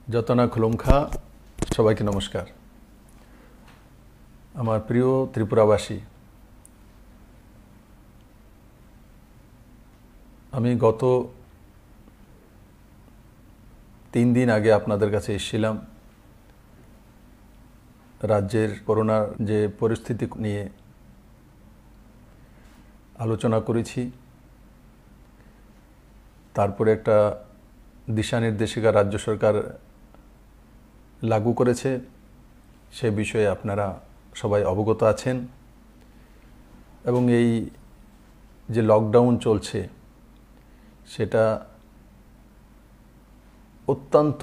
যতনা খুলুমখা সবাইকে নমস্কার। আমার প্রিয় ত্রিপুরাবাসী, আমি গত 3 দিন আগে আপনাদের কাছে এসেছিলাম। রাজ্যের করোনার যে পরিস্থিতি নিয়ে আলোচনা করেছি, তারপরে একটা দিশানির্দেশিকা রাজ্য সরকার লাগু করেছে, সে বিষয়ে আপনারা সবাই অবগত আছেন। এবং এই যে লকডাউন চলছে সেটা অত্যন্ত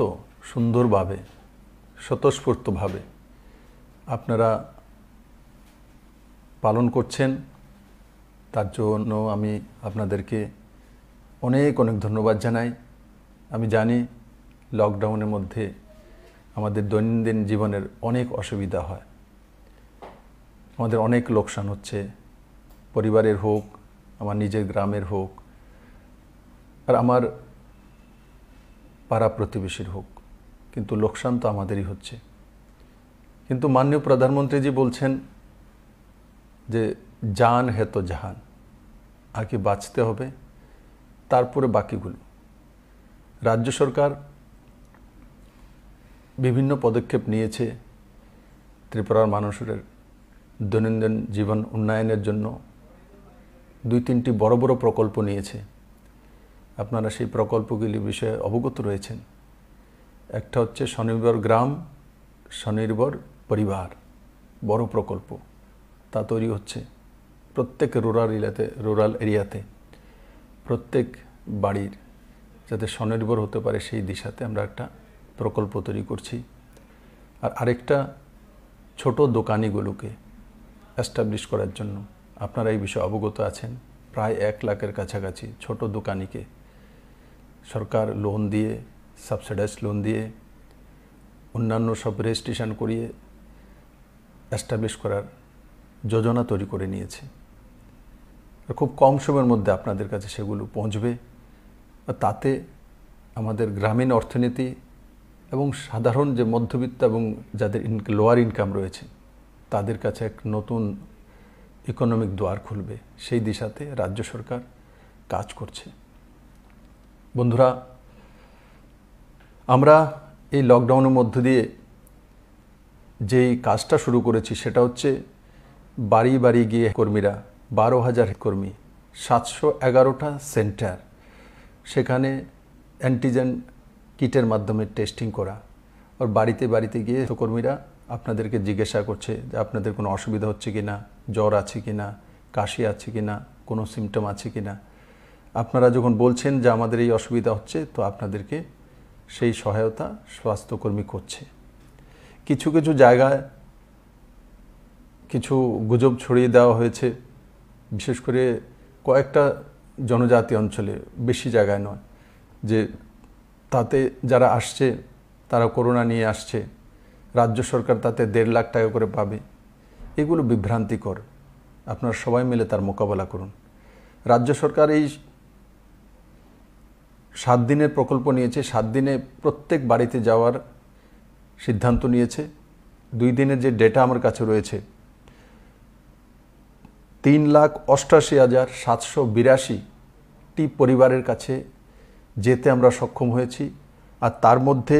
সুন্দরভাবে, স্বতঃস্ফূর্তভাবে আপনারা পালন করছেন। তার জন্য আমি আপনাদেরকে অনেক অনেক ধন্যবাদ জানাই। আমি জানি লকডাউনের মধ্যে আমাদের দৈনন্দিন জীবনের অনেক অসুবিধা হয়, আমাদের অনেক লোকসান হচ্ছে, পরিবারের হোক, আমার নিজের গ্রামের হোক, আর আমার পাড়া প্রতিবেশীর হোক, কিন্তু লোকসান তো আমাদেরই হচ্ছে। কিন্তু মাননীয় প্রধানমন্ত্রীজি বলছেন যে জান হে তো জাহান, আগে বাঁচতে হবে, তারপরে বাকিগুলো। রাজ্য সরকার বিভিন্ন পদক্ষেপ নিয়েছে ত্রিপুরার মানুষের দৈনন্দিন জীবন উন্নয়নের জন্য। 2-3টি বড় বড় প্রকল্প নিয়েছে। আপনারা সেই প্রকল্পগুলি বিষয়ে অবগত রয়েছেন। একটা হচ্ছে স্বনির্ভর গ্রাম, স্বনির্ভর পরিবার, বড় প্রকল্প। তা তৈরি হচ্ছে প্রত্যেক রুরাল এরিয়াতে, প্রত্যেক বাড়ির যাতে স্বনির্ভর হতে পারে সেই দিশাতে আমরা একটা প্রকল্প তৈরি করছি। আর আরেকটা ছোট দোকানিগুলোকে এস্টাবলিশ করার জন্য, আপনারা এই বিষয়ে অবগত আছেন, প্রায় 1 লাখের কাছাকাছি ছোট দোকানিকে সরকার লোন দিয়ে, সাবসিডাইজ লোন দিয়ে, অন্যান্য সব রেজিস্ট্রেশন করিয়ে এস্টাবলিশ করার যোজনা তৈরি করে নিয়েছে। খুব কম সময়ের মধ্যে আপনাদের কাছে সেগুলো পৌঁছবে। তাতে আমাদের গ্রামীণ অর্থনীতি এবং সাধারণ যে মধ্যবিত্ত এবং যাদের লোয়ার ইনকাম রয়েছে তাদের কাছে এক নতুন ইকোনমিক দুয়ার খুলবে, সেই দিশাতে রাজ্য সরকার কাজ করছে। বন্ধুরা, আমরা এই লকডাউনের মধ্য দিয়ে যেই কাজটা শুরু করেছি সেটা হচ্ছে বাড়ি বাড়ি গিয়ে কর্মীরা, 12,000 কর্মী, 711টা সেন্টার, সেখানে অ্যান্টিজেন কিটের মাধ্যমে টেস্টিং করা। আর বাড়িতে বাড়িতে গিয়ে কর্মীরা আপনাদেরকে জিজ্ঞাসা করছে যে আপনাদের কোনো অসুবিধা হচ্ছে কি না, জ্বর আছে কি না, কাশি আছে কি না, কোনো সিমটম আছে কি না। আপনারা যখন বলছেন যে আমাদের এই অসুবিধা হচ্ছে, তো আপনাদেরকে সেই সহায়তা স্বাস্থ্যকর্মী করছে। কিছু কিছু জায়গায় কিছু গুজব ছড়িয়ে দেওয়া হয়েছে, বিশেষ করে কয়েকটা জনজাতি অঞ্চলে, বেশি জায়গায় নয়, যে তাতে যারা আসছে তারা করোনা নিয়ে আসছে, রাজ্য সরকার তাতে 1.5 লাখ টাকা করে পাবে। এগুলো বিভ্রান্তিকর। আপনারা সবাই মিলে তার মোকাবেলা করুন। রাজ্য সরকার এই 7 দিনের প্রকল্প নিয়েছে। 7 দিনে প্রত্যেক বাড়িতে যাওয়ার সিদ্ধান্ত নিয়েছে। 2 দিনের যে ডেটা আমার কাছে রয়েছে, 3,88,782টি পরিবারের কাছে যেতে আমরা সক্ষম হয়েছি। আর তার মধ্যে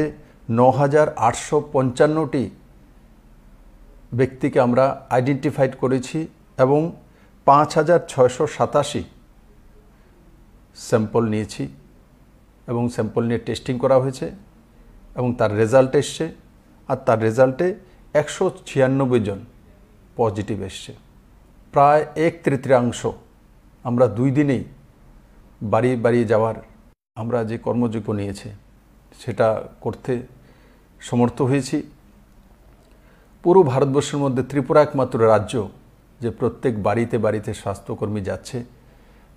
9,855টি ব্যক্তিকে আমরা আইডেন্টিফাইড করেছি এবং 5,687 স্যাম্পল নিয়েছি এবং স্যাম্পল নিয়ে টেস্টিং করা হয়েছে এবং তার রেজাল্ট এসছে। আর তার রেজাল্টে 196 জন পজিটিভ এসছে। প্রায় 1/3 আমরা 2 দিনেই বাড়ি বাড়ি যাওয়ার আমরা যে কর্মযোগ্য নিয়েছে সেটা করতে সমর্থ হয়েছি। পুরো ভারতবর্ষের মধ্যে ত্রিপুরা একমাত্র রাজ্য যে প্রত্যেক বাড়িতে বাড়িতে স্বাস্থ্যকর্মী যাচ্ছে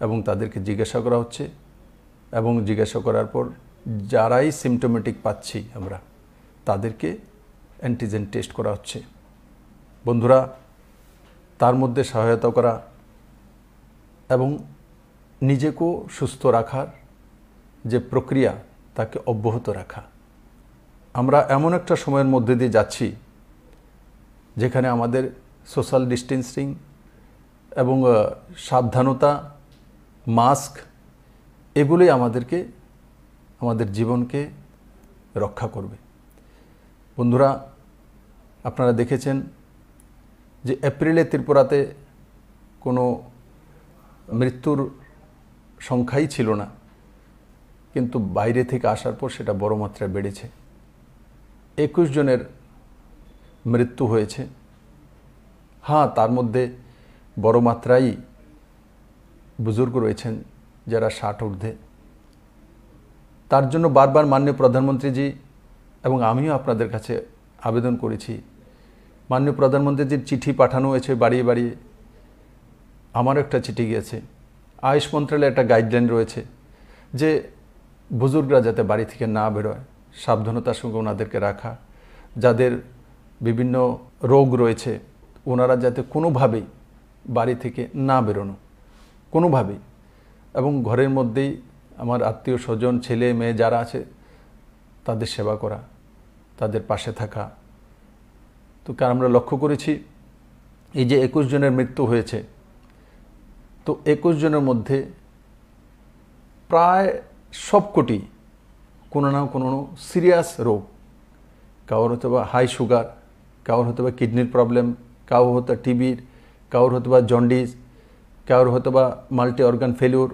এবং তাদেরকে জিজ্ঞাসা করা হচ্ছে, এবং জিজ্ঞাসা করার পর যারাই সিমটোমেটিক পাচ্ছি আমরা তাদেরকে অ্যান্টিজেন টেস্ট করা হচ্ছে। বন্ধুরা, তার মধ্যে সহায়তা করা এবং নিজেকেও সুস্থ রাখার যে প্রক্রিয়া তাকে অব্যাহত রাখা। আমরা এমন একটা সময়ের মধ্যে দিয়ে যাচ্ছি যেখানে আমাদের সোশ্যাল ডিস্টেন্সিং এবং সাবধানতা, মাস্ক এগুলোই আমাদের জীবনকে রক্ষা করবে। বন্ধুরা, আপনারা দেখেছেন যে এপ্রিলে ত্রিপুরাতে কোনো মৃত্যুর সংখ্যাই ছিল না, কিন্তু বাইরে থেকে আসার পর সেটা বড় মাত্রায় বেড়েছে। 21 জনের মৃত্যু হয়েছে। হ্যাঁ, তার মধ্যে বড় মাত্রায় বুজুর্গ রয়েছেন যারা 60 ঊর্ধ্বে। তার জন্য বারবার মাননীয় প্রধানমন্ত্রীজি এবং আমিও আপনাদের কাছে আবেদন করেছি। মাননীয় প্রধানমন্ত্রীজির চিঠি পাঠানো হয়েছে বাড়িয়ে বাড়িয়ে, আমারও একটা চিঠি গিয়েছে। আয়ুষ মন্ত্রণালয়ে একটা গাইডলাইন রয়েছে যে বুজুর্গরা যাতে বাড়ি থেকে না বেরোয়, সাবধানতার সঙ্গে ওনাদেরকে রাখা। যাদের বিভিন্ন রোগ রয়েছে ওনারা যাতে কোনোভাবেই বাড়ি থেকে না বেরোনো, কোনোভাবেই, এবং ঘরের মধ্যেই আমার আত্মীয় স্বজন, ছেলে মেয়ে যারা আছে তাদের সেবা করা, তাদের পাশে থাকা। তো কারণ আমরা লক্ষ্য করেছি এই যে 21 জনের মৃত্যু হয়েছে, তো 21 জনের মধ্যে প্রায় সবকটি কোনো না কোনো সিরিয়াস রোগ, কারোর হয়তো বা হাই সুগার, কারোর হয়তো বা কিডনির প্রবলেম, কারোর হয়তো টিবির, কারোর হয়তো বা জন্ডিস, কারোর হয়তো বা মাল্টি অর্গান ফেলিওর,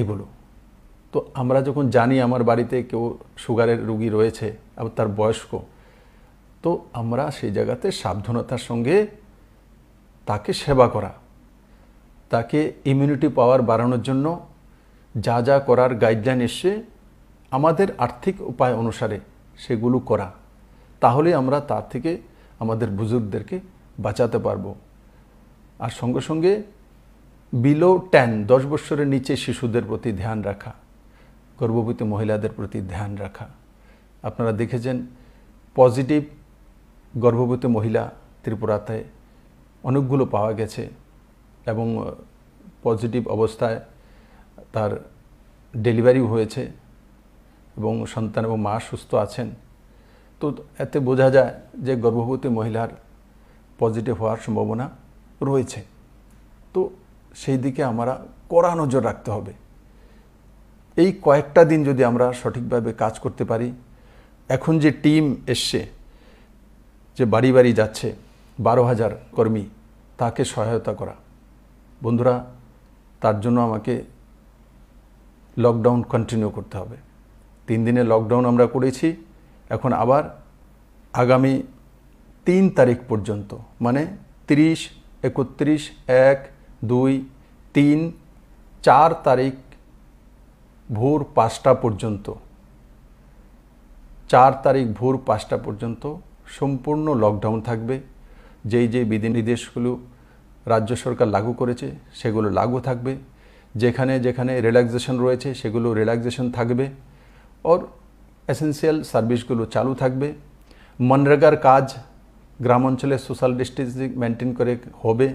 এগুলো। তো আমরা যখন জানি আমার বাড়িতে কেউ সুগারের রোগী রয়েছে, আবার তার বয়স্ক, তো আমরা সেই জায়গাতে সাবধানতার সঙ্গে তাকে সেবা করা, তাকে ইমিউনিটি পাওয়ার বাড়ানোর জন্য যা যা করার গাইডলাইন এসছে আমাদের আর্থিক উপায় অনুসারে সেগুলো করা। তাহলে আমরা তার থেকে আমাদের বুজুর্গদেরকে বাঁচাতে পারবো। আর সঙ্গে সঙ্গে বিলো 10 বছরের নিচে শিশুদের প্রতি ধ্যান রাখা, গর্ভবতী মহিলাদের প্রতি ধ্যান রাখা। আপনারা দেখেছেন পজিটিভ গর্ভবতী মহিলা ত্রিপুরাতে অনেকগুলো পাওয়া গেছে এবং পজিটিভ অবস্থায় তার ডেলিভারিও হয়েছে এবং সন্তান এবং মা সুস্থ আছেন। তো এতে বোঝা যায় যে গর্ভবতী মহিলার পজিটিভ হওয়ার সম্ভাবনা রয়েছে। তো সেই দিকে আমরা কড়া নজর রাখতে হবে। এই কয়েকটা দিন যদি আমরা সঠিকভাবে কাজ করতে পারি, এখন যে টিম এসছে, যে বাড়ি বাড়ি যাচ্ছে 12,000 কর্মী, তাকে সহায়তা করা। বন্ধুরা, তার জন্য আমাকে লকডাউন কন্টিনিউ করতে হবে। 3 দিনের লকডাউন আমরা করেছি, এখন আবার আগামী 3 তারিখ পর্যন্ত, মানে 30, 31, 1, 2, 3, 4 তারিখ ভোর 5টা পর্যন্ত, 4 তারিখ ভোর 5টা পর্যন্ত সম্পূর্ণ লকডাউন থাকবে। যেই বিধিনির্দেশগুলো রাজ্য সরকার লাগু করেছে সেগুলো লাগু থাকবে। যেখানে যেখানে রিল্যাক্সেশন রয়েছে সেগুলো রিল্যাক্সেশন থাকবে। और এসেন্সিয়াল সার্ভিসগুলো চালু থাকবে। মনরেগার কাজ গ্রাম অঞ্চলে সোশ্যাল ডিস্টেন্সিং মেনটেন করে হবে।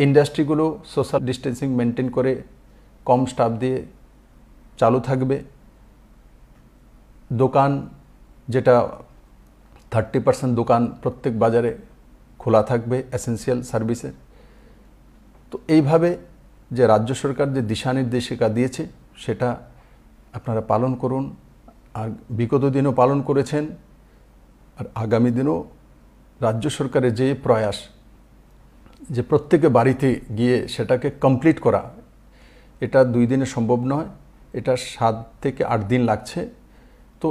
ইন্ডাস্ট্রিগুলো সোশ্যাল ডিস্টেন্সিং মেনটেন করে কম স্টাফ দিয়ে চালু থাকবে। দোকান, যেটা 30% দোকান প্রত্যেক বাজারে খোলা থাকবে এসেন্সিয়াল সার্ভিসের। তো এইভাবে যে রাজ্য সরকার যে দিশানির্দেশিকা দিয়েছে সেটা আপনারা পালন করুন। আর বিগত দিনও পালন করেছেন, আর আগামী দিনও রাজ্য সরকারের যে প্রয়াস যে প্রত্যেকে বাড়িতে গিয়ে সেটাকে কমপ্লিট করা, এটা 2 দিনে সম্ভব নয়, এটা 7 থেকে 8 দিন লাগছে। তো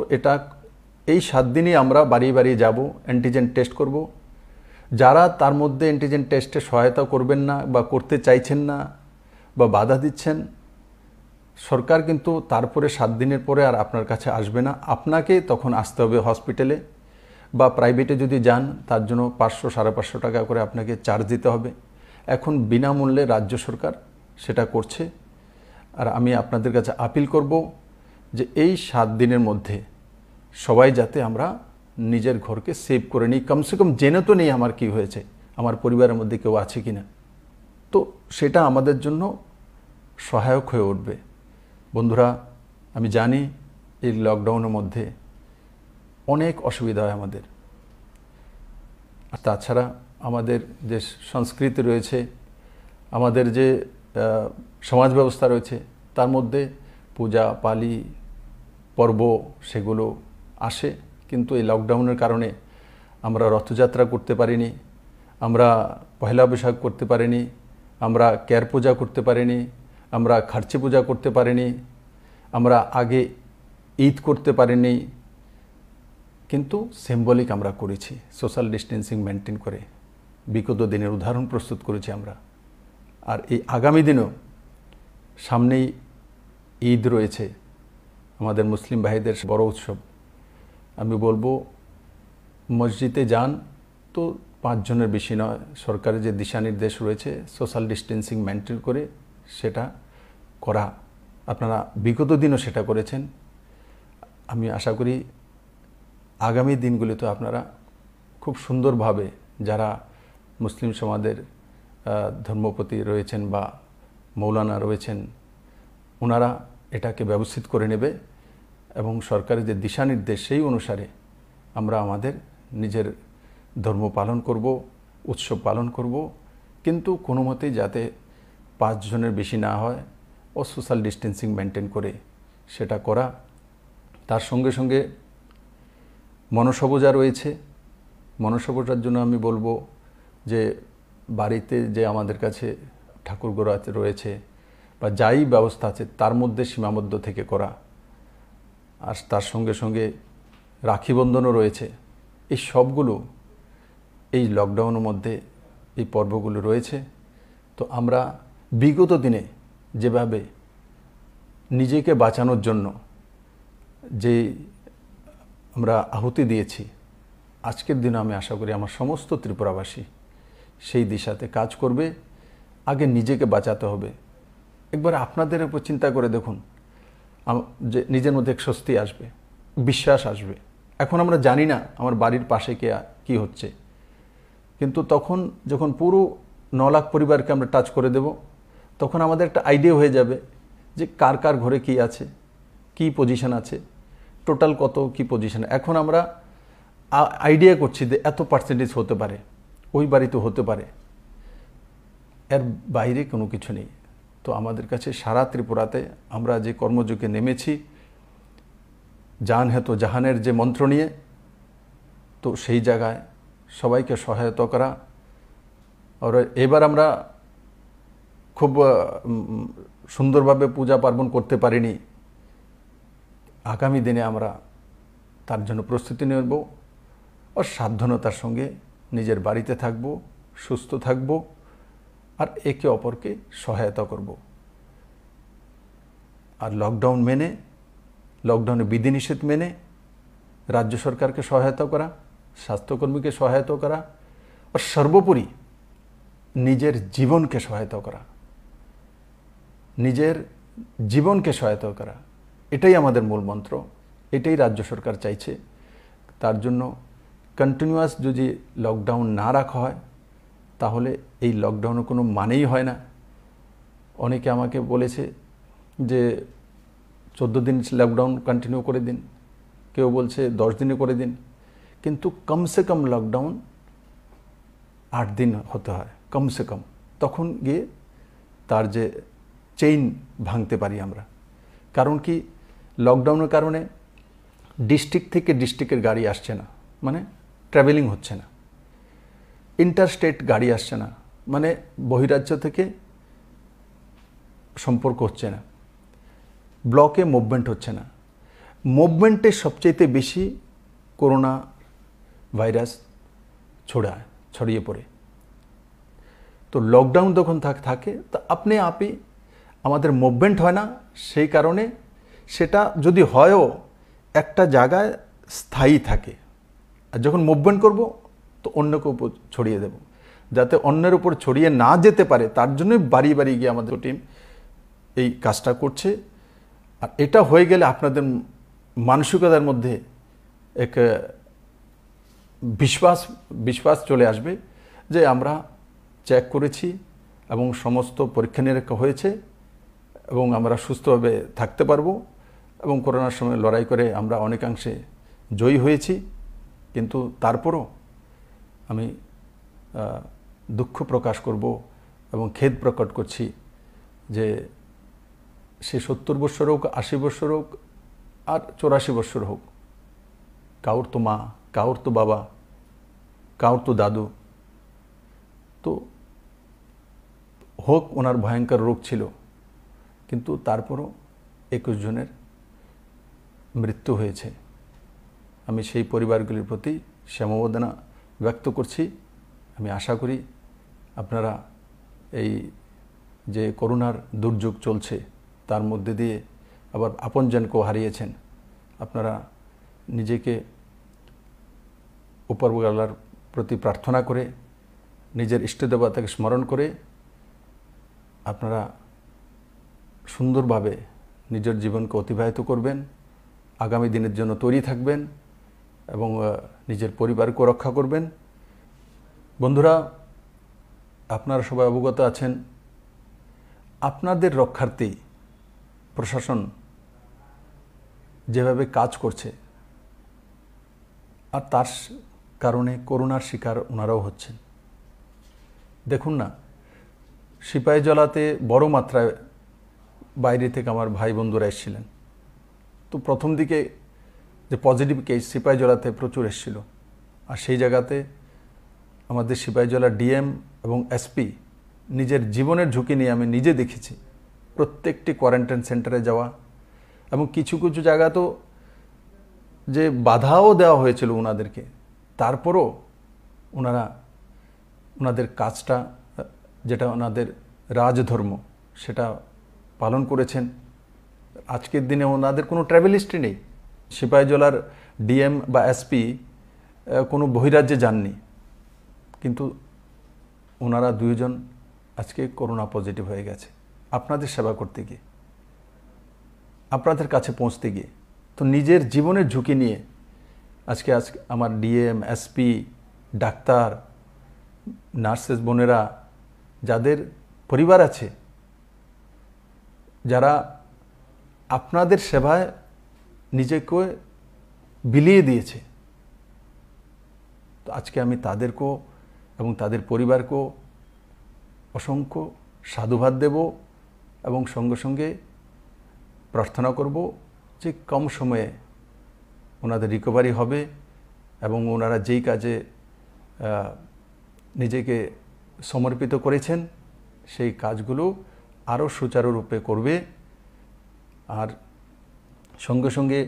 এই 7 দিনই আমরা বাড়ি বাড়ি যাব, অ্যান্টিজেন টেস্ট করব। যারা তার মধ্যে অ্যান্টিজেন টেস্টে সহায়তা করবেন না বা করতে চাইছেন না বা বাধা দিচ্ছেন, সরকার কিন্তু তারপরে 7 দিনের পরে আর আপনার কাছে আসবে না। আপনাকে তখন আসতে হবে হসপিটালে বা প্রাইভেটে যদি যান তার জন্য 500, 550 টাকা করে আপনাকে চার্জ দিতে হবে। এখন বিনামূল্যে রাজ্য সরকার সেটা করছে। আর আমি আপনাদের কাছে আপিল করব যে এই 7 দিনের মধ্যে সবাই যাতে আমরা নিজের ঘরকে সেভ করে নিই, কমসে কম জেনে তো নেই আমার কি হয়েছে, আমার পরিবারের মধ্যে কেউ আছে কিনা। তো সেটা আমাদের জন্য সহায়ক হয়ে উঠবে। বন্ধুরা, আমি জানি এই লকডাউনের মধ্যে অনেক অসুবিধা হয় আমাদের। আর তাছাড়া আমাদের যে সংস্কৃতি রয়েছে, আমাদের যে সমাজ ব্যবস্থা রয়েছে, তার মধ্যে পূজা পালি পর্ব সেগুলো আসে, কিন্তু এই লকডাউনের কারণে আমরা রথযাত্রা করতে পারিনি, আমরা পহেলা বৈশাখ করতে পারিনি, আমরা ক্যার পূজা করতে পারিনি, আমরা খার্চি পূজা করতে পারিনি, আমরা আগে ঈদ করতে পারিনি, কিন্তু সিম্বলিক আমরা করেছি সোশ্যাল ডিস্টেন্সিং মেনটেন করে। বিগত দিনের উদাহরণ প্রস্তুত করেছি আমরা। আর এই আগামী দিনেও সামনেই ঈদ রয়েছে, আমাদের মুসলিম ভাইদের বড় উৎসব। আমি বলবো মসজিদে যান তো 5 জনের বেশি নয়, সরকারের যে দিশানির্দেশ রয়েছে সোশ্যাল ডিস্টেন্সিং মেনটেন করে সেটা করা। আপনারা বিগত দিনও সেটা করেছেন। আমি আশা করি আগামী দিনগুলিতে আপনারা খুব সুন্দরভাবে, যারা মুসলিম সমাজের ধর্মপতি রয়েছেন বা মৌলানা রয়েছেন, ওনারা এটাকে ব্যবস্থিত করে নেবে এবং সরকারের যে দিশানির্দেশ সেই অনুসারে আমরা আমাদের নিজের ধর্ম পালন করব, উৎসব পালন করব, কিন্তু কোনো মতেই যাতে 5 জনের বেশি না হয় ও সোশ্যাল ডিস্টেন্সিং মেনটেন করে সেটা করা। তার সঙ্গে সঙ্গে মনসা রয়েছে। মনসা জন্য আমি বলবো যে বাড়িতে যে আমাদের কাছে ঠাকুরঘর রয়েছে বা যাই ব্যবস্থা আছে তার মধ্যে সীমাবদ্ধ থেকে করা। আর তার সঙ্গে সঙ্গে রাখি বন্ধনও রয়েছে। এই সবগুলো এই লকডাউনের মধ্যে এই পর্বগুলো রয়েছে। তো আমরা বিগত দিনে যেভাবে নিজেকে বাঁচানোর জন্য যে আমরা আহুতি দিয়েছি, আজকের দিনে আমি আশা করি আমার সমস্ত ত্রিপুরাবাসী সেই দিশাতে কাজ করবে। আগে নিজেকে বাঁচাতে হবে। একবার আপনাদের উপর চিন্তা করে দেখুন যে নিজের মধ্যে এক স্বস্তি আসবে, বিশ্বাস আসবে। এখন আমরা জানি না আমার বাড়ির পাশে কি হচ্ছে, কিন্তু তখন যখন পুরো 9 লাখ পরিবারকে আমরা টাচ করে দেব, তখন আমাদের একটা আইডিয়া হয়ে যাবে যে কার কার ঘরে কি আছে, কি পজিশন আছে, টোটাল কত কি পজিশন। এখন আমরা আইডিয়া করছি যে এত পার্সেন্টেজ হতে পারে, ওই বাড়িতে হতে পারে, এর বাইরে কোনো কিছু নেই। তো আমাদের কাছে সারা ত্রিপুরাতে আমরা যে কর্মযোগে নেমেছি, জান হে তো জাহানের যে মন্ত্র নিয়ে, তো সেই জায়গায় সবাইকে সহায়তা করা। আর এবার আমরা খুব সুন্দরভাবে পূজা পার্বণ করতে পারিনি, আগামী দিনে আমরা তার জন্য প্রস্তুতি নেব আর সাবধানতার সঙ্গে নিজের বাড়িতে থাকব, সুস্থ থাকব আর একে অপরকে সহায়তা করব। আর লকডাউন মেনে, লকডাউনে বিধিনিষেধ মেনে রাজ্য সরকারকে সহায়তা করা, স্বাস্থ্যকর্মীকে সহায়তা করা আর সর্বোপরি নিজের জীবনকে সহায়তা করা, নিজের জীবনকে সহায়তা করা। এটাই আমাদের মূল মন্ত্র, এটাই রাজ্য সরকার চাইছে। তার জন্য কন্টিনিউয়াস যদি লকডাউন না রাখা হয় তাহলে এই লকডাউনের কোনো মানেই হয় না। অনেকে আমাকে বলেছে যে 14 দিন লকডাউন কন্টিনিউ করে দিন, কেউ বলছে 10 দিনে করে দিন, কিন্তু কমসে কম লকডাউন 8 দিন হতে হয় কমসে কম। তখন গিয়ে তার যে চেইন ভাঙতে পারি আমরা। কারণ কি, লকডাউনের কারণে ডিস্ট্রিক্ট থেকে ডিস্ট্রিক্টের গাড়ি আসছে না, মানে ট্রাভেলিং হচ্ছে না। ইন্টারস্টেট গাড়ি আসছে না, মানে বহিরাজ্য থেকে সম্পর্ক হচ্ছে না। ব্লকে মুভমেন্ট হচ্ছে না। মুভমেন্টে সবচেয়ে বেশি করোনা ভাইরাস ছড়িয়ে পড়ে। তো লকডাউন যখন থাকে তো আপনি আপই আমাদের মুভমেন্ট হয় না। সেই কারণে সেটা যদি হয়ও একটা জায়গায় স্থায়ী থাকে। আর যখন মুভমেন্ট করব তো অন্যকে উপর ছড়িয়ে দেব, যাতে অন্যের উপর ছড়িয়ে না যেতে পারে। তার জন্যই বাড়ি বাড়ি গিয়ে আমাদের টিম এই কাজটা করছে। আর এটা হয়ে গেলে আপনাদের মানসিকতার মধ্যে এক বিশ্বাস চলে আসবে যে আমরা চেক করেছি এবং সমস্ত পরীক্ষা নিরীক্ষা হয়েছে এবং আমরা সুস্থভাবে থাকতে পারবো এবং করোনার সময় লড়াই করে আমরা অনেকাংশে জয়ী হয়েছি, কিন্তু তারপরও আমি দুঃখ প্রকাশ করব এবং খেদ প্রকট করছি যে সে 70 বছর হোক, 80 বছর হোক, আর 84 বছর হোক, কাউর তো মা, কাউর তো বাবা, কাউর তো দাদু, তো হোক ওনার ভয়ঙ্কর রোগ ছিল, কিন্তু তারপরও 21 জনের মৃত্যু হয়েছে। আমি সেই পরিবারগুলির প্রতি সমবেদনা ব্যক্ত করছি। আমি আশা করি আপনারা এই যে করোনার দুর্যোগ চলছে তার মধ্যে দিয়ে আবার আপনজনকেও হারিয়েছেন, আপনারা নিজেকে উপরওয়ালার প্রতি প্রার্থনা করে, নিজের ইষ্টদেবতাকে স্মরণ করে আপনারা সুন্দরভাবে নিজের জীবনকে অতিবাহিত করবেন, আগামী দিনের জন্য তৈরি থাকবেন এবং নিজের পরিবারকে রক্ষা করবেন। বন্ধুরা, আপনারা সবাই অবগত আছেন, আপনাদের রক্ষার্থেই প্রশাসন যেভাবে কাজ করছে, আর তার কারণে করোনার শিকার ওনারাও হচ্ছেন। দেখুন না, সিপাহীজলাতে বড় মাত্রায় বাইরে থেকে আমার ভাই বন্ধুরা এসেছিলেন। তো প্রথম দিকে যে পজিটিভ কেস সিপাহীজলাতে প্রচুর এসেছিল, আর সেই জায়গাতে আমাদের সিপাহীজলার ডিএম এবং এসপি নিজের জীবনের ঝুঁকি নিয়ে আমি নিজে দেখেছি প্রত্যেকটি কোয়ারেন্টাইন সেন্টারে যাওয়া, এবং কিছু কিছু জায়গা তো যে বাধাও দেওয়া হয়েছিল ওনাদেরকে, তারপরও ওনারা ওনাদের কাজটা, যেটা ওনাদের রাজধর্ম, সেটা পালন করেছেন। আজকের দিনে ওনাদের কোনো ট্রাভেল হিস্ট্রি নেই। সিপাহীজলার ডিএম বা এসপি কোনো বহিরাজ্যে যাননি, কিন্তু ওনারা 2 জন আজকে করোনা পজিটিভ হয়ে গেছে আপনাদের সেবা করতে গিয়ে, আপনাদের কাছে পৌঁছতে গিয়ে। তো নিজের জীবনের ঝুঁকি নিয়ে আজকে আমার ডিএম, এসপি, ডাক্তার, নার্সেস বোনেরা, যাদের পরিবার আছে, যারা আপনাদের সেবায় নিজেকে বিলিয়ে দিয়েছে, তো আজকে আমি তাদেরকেও এবং তাদের পরিবারকেও অসংখ্য সাধুবাদ দেব এবং সঙ্গে সঙ্গে প্রার্থনা করব যে কম সময়ে ওনাদের রিকভারি হবে এবং ওনারা যেই কাজে নিজেকে সমর্পিত করেছেন সেই কাজগুলো আরও সুচারুরূপে করবে। আর সঙ্গে সঙ্গে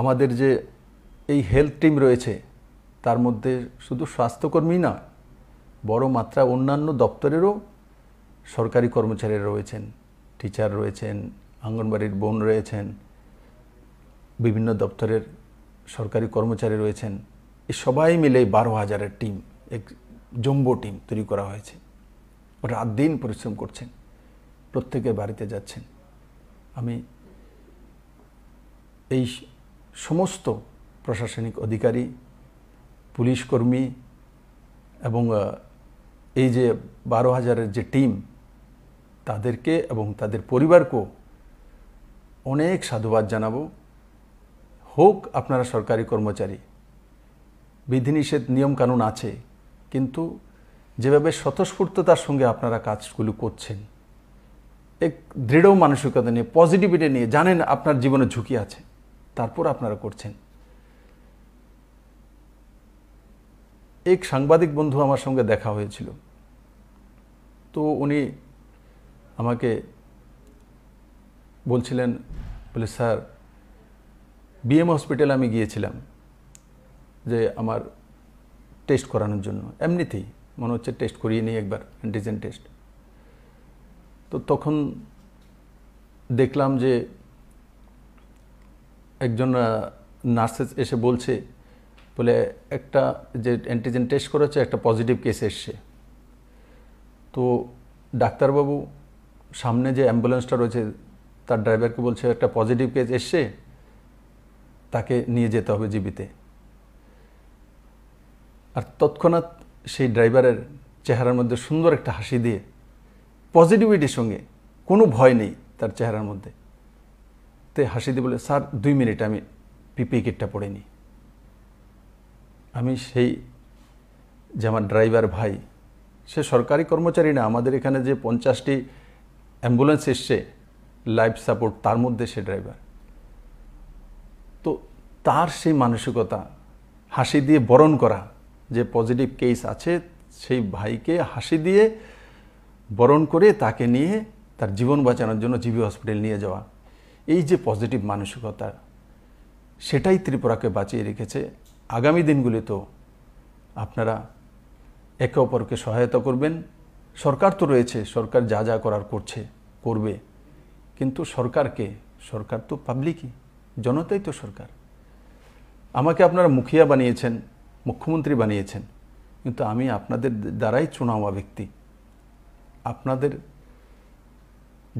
আমাদের যে এই হেলথ টিম রয়েছে, তার মধ্যে শুধু স্বাস্থ্যকর্মী না, বড় মাত্রা অন্যান্য দপ্তরেরও সরকারি কর্মচারী রয়েছেন, টিচার রয়েছেন, অঙ্গনবাড়ির বোন রয়েছেন, বিভিন্ন দপ্তরের সরকারি কর্মচারী রয়েছেন। এই সবাই মিলে 12,000-এর টিম, এক জম্বো টিম তৈরি করা হয়েছে। রাত দিন পরিশ্রম করছেন, প্রত্যেকের বাড়িতে যাচ্ছেন। আমি এই সমস্ত প্রশাসনিক অধিকারী, পুলিশ কর্মী এবং এই যে 12,000-এর যে টিম, তাদেরকে এবং তাদের পরিবারকেও অনেক সাধুবাদ জানাবো। হোক আপনারা সরকারি কর্মচারী, বিধিনিষেধ নিয়মকানুন আছে, কিন্তু যেভাবে স্বতঃস্ফূর্ততার সঙ্গে আপনারা কাজগুলো করছেন, এক দৃঢ় মানসিকতা নিয়ে, পজিটিভিটি নিয়ে, জানেন আপনার জীবনে ঝুঁকি আছে, তারপর আপনারা করছেন। এক সাংবাদিক বন্ধু আমার সঙ্গে দেখা হয়েছিল, তো উনি আমাকে বলছিলেন, বলে স্যার, বিএম হসপিটালে আমি গিয়েছিলাম যে আমার টেস্ট করানোর জন্য, এমনিতেই মনে হচ্ছে টেস্ট করিয়ে নিই একবার, অ্যান্টিজেন টেস্ট। তো তখন দেখলাম যে একজন নার্স এসে বলছে, বলে একটা যে অ্যান্টিজেন টেস্ট করেছে, একটা পজিটিভ কেস এসছে। তো ডাক্তারবাবু সামনে যে অ্যাম্বুলেন্সটা রয়েছে তার ড্রাইভারকে বলছে, একটা পজিটিভ কেস এসছে, তাকে নিয়ে যেতে হবে জীবিতে। আর তৎক্ষণাৎ সেই ড্রাইভারের চেহারার মধ্যে সুন্দর একটা হাসি দিয়ে, পজিটিভিটির সঙ্গে, কোনো ভয় নেই তার চেহারার মধ্যে, তে হাসি দিয়ে বলে, স্যার 2 মিনিট আমি পিপিই কিটটা পরে নিই। আমি সেই যে আমার ড্রাইভার ভাই, সে সরকারি কর্মচারী না, আমাদের এখানে যে 50টি অ্যাম্বুলেন্স এসছে লাইফ সাপোর্ট, তার মধ্যে সে ড্রাইভার। তো তার সেই মানসিকতা, হাসি দিয়ে বরণ করা, যে পজিটিভ কেস আছে সেই ভাইকে হাসি দিয়ে বরণ করে তাকে নিয়ে তার জীবন বাঁচানোর জন্য জিবি হসপিটাল নিয়ে যাওয়া, এই যে পজিটিভ মানসিকতা, সেটাই ত্রিপুরাকে বাঁচিয়ে রেখেছে। আগামী দিনগুলিতেও আপনারা একে অপরকে সহায়তা করবেন। সরকার তো রয়েছে, সরকার যা যা করার করবে, কিন্তু সরকার তো পাবলিকই, জনতাই তো সরকার। আমাকে আপনারা মুখিয়া বানিয়েছেন, মুখ্যমন্ত্রী বানিয়েছেন, কিন্তু আমি আপনাদের দ্বারাই চুনা হওয়া ব্যক্তি। আপনাদের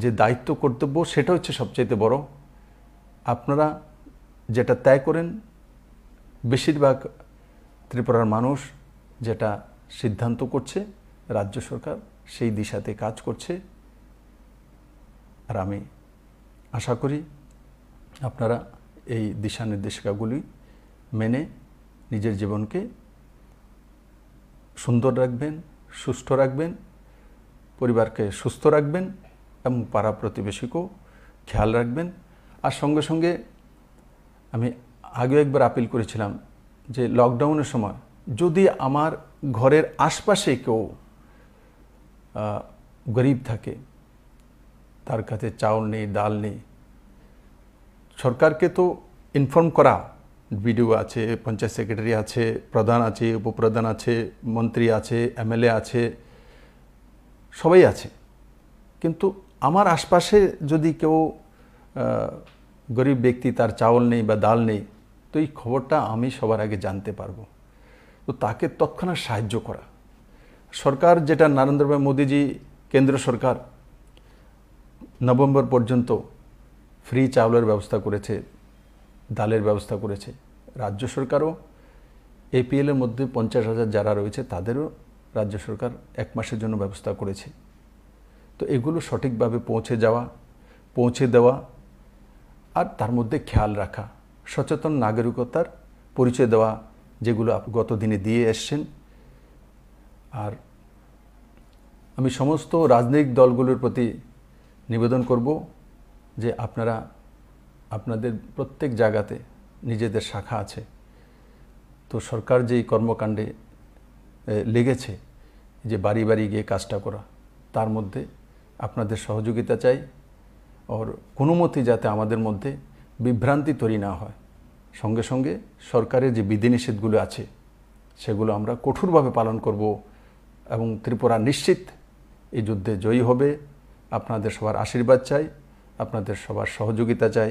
যে দায়িত্ব কর্তব্য, সেটা হচ্ছে সবচাইতে বড়। আপনারা যেটা ত্যাগ করেন, বেশিরভাগ ত্রিপুরার মানুষ যেটা সিদ্ধান্ত করছে, রাজ্য সরকার সেই দিশাতে কাজ করছে। আর আমি আশা করি আপনারা এই দিশা নির্দেশিকাগুলি মেনে নিজের জীবনকে সুন্দর রাখবেন, সুস্থ রাখবেন, পরিবারকে সুস্থ রাখবেন এবং পাড়া প্রতিবেশীকেও খেয়াল রাখবেন। আর সঙ্গে সঙ্গে আমি আগেও একবার আপিল করেছিলাম যে লকডাউনের সময় যদি আমার ঘরের আশপাশে কেউ গরিব থাকে, তার কাছে চাউল নেই, ডাল নেই, সরকারকে তো ইনফর্ম করা, বিডিও আছে, পঞ্চায়েত সেক্রেটারি আছে, প্রধান আছে, উপপ্রধান আছে, মন্ত্রী আছে, এমএলএ আছে, সবাই আছে। কিন্তু আমার আশপাশে যদি কেউ গরিব ব্যক্তি, তার চাউল নেই বা ডাল নেই, তো এই খবরটা আমি সবার আগে জানতে পারবো। তো তাকে তৎক্ষণাৎ সাহায্য করা। সরকার যেটা নরেন্দ্র ভাই মোদীজি, কেন্দ্র সরকার নভেম্বর পর্যন্ত ফ্রি চাউলের ব্যবস্থা করেছে, ডালের ব্যবস্থা করেছে। রাজ্য সরকারও এপিএলের মধ্যে 50,000 যারা রয়েছে তাদেরও রাজ্য সরকার 1 মাসের জন্য ব্যবস্থা করেছে। তো এগুলো সঠিকভাবে পৌঁছে দেওয়া আর তার মধ্যে খেয়াল রাখা, সচেতন নাগরিকতার পরিচয় দেওয়া, যেগুলো গত দিনে দিয়ে এসছেন। আর আমি সমস্ত রাজনৈতিক দলগুলোর প্রতি নিবেদন করব যে আপনারা আপনাদের প্রত্যেক জায়গাতে নিজেদের শাখা আছে, তো সরকার যেই কর্মকাণ্ডে লেগেছে, যে বাড়ি বাড়ি গিয়ে কাজটা করা, তার মধ্যে আপনাদের সহযোগিতা চাই। আর কোনো মতেই যাতে আমাদের মধ্যে বিভ্রান্তি তৈরি না হয়। সঙ্গে সঙ্গে সরকারের যে বিধিনিষেধগুলো আছে সেগুলো আমরা কঠোরভাবে পালন করব এবং ত্রিপুরা নিশ্চিত এই যুদ্ধে জয়ী হবে। আপনাদের সবার আশীর্বাদ চাই, আপনাদের সবার সহযোগিতা চাই।